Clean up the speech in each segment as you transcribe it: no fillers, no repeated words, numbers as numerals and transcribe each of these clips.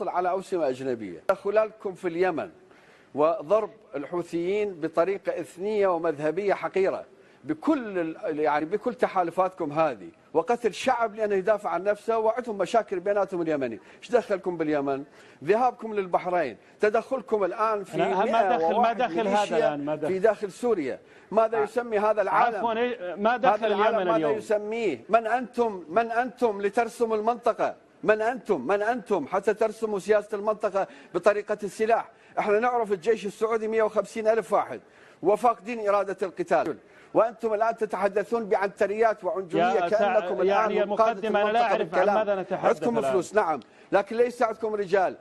على أوسمة أجنبية. تدخلاتكم في اليمن وضرب الحوثيين بطريقة إثنية ومذهبية حقيرة بكل تحالفاتكم هذه، وقتل شعب لأنه يدافع عن نفسه، وعندهم مشاكل بيناتهم اليمني. ايش دخلكم باليمن؟ ذهابكم للبحرين، تدخلكم الآن في ما دخل هذا الآن في داخل سوريا. ماذا يسمي هذا العالم؟ عفوا، ما دخل اليمن اليوم؟ ماذا يسميه؟ من أنتم لترسموا المنطقة؟ من أنتم حتى ترسموا سياسة المنطقة بطريقة السلاح؟ احنا نعرف الجيش السعودي 150,000 واحد وفاقدين إرادة القتال، وأنتم الآن تتحدثون بعنتريات وعنجهية كأنكم يعني الآن مقدمة. أنا لا أعرف عن ماذا نتحدث. عندكم فلوس نعم، لكن ليس عندكم رجال.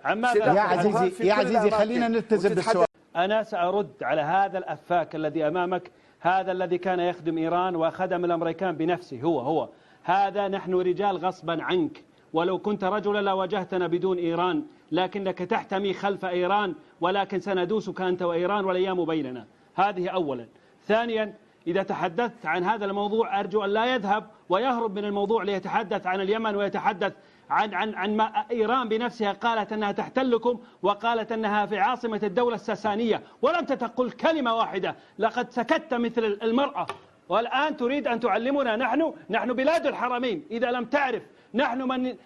يا عزيزي خلينا نلتزم بالسؤال. أنا سأرد على هذا الأفاك الذي أمامك، هذا الذي كان يخدم إيران وخدم الأمريكان بنفسه. هو هذا. نحن رجال غصبا عنك، ولو كنت رجلا لواجهتنا بدون إيران، لكنك تحتمي خلف إيران، ولكن سندوسك أنت وإيران والأيام بيننا. هذه أولا. ثانيا، إذا تحدثت عن هذا الموضوع أرجو أن لا يذهب ويهرب من الموضوع ليتحدث عن اليمن ويتحدث عن ما إيران بنفسها قالت أنها تحتلكم، وقالت أنها في عاصمة الدولة الساسانية، ولم تقل كلمة واحدة. لقد سكت مثل المرأة، والآن تريد أن تعلمنا. نحن بلاد الحرمين، إذا لم تعرف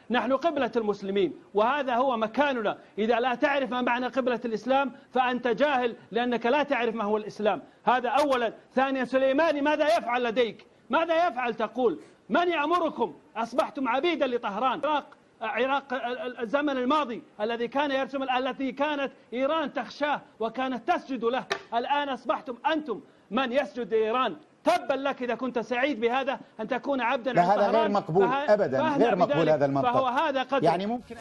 نحن قبلة المسلمين، وهذا هو مكاننا. إذا لا تعرف ما معنى قبلة الإسلام فأنت جاهل، لأنك لا تعرف ما هو الإسلام. هذا أولا. ثانيا، سليماني ماذا يفعل لديك؟ ماذا يفعل تقول؟ من يأمركم؟ أصبحتم عبيدا لطهران. عراق الزمن الماضي الذي كان يرسم، التي كانت إيران تخشاه وكانت تسجد له، الآن أصبحتم أنتم من يسجد لإيران. تبا لك إذا كنت سعيد بهذا أن تكون عبدا. هذا غير مقبول أبدا، غير مقبول هذا المنطق. فهو هذا قدر. يعني ممكن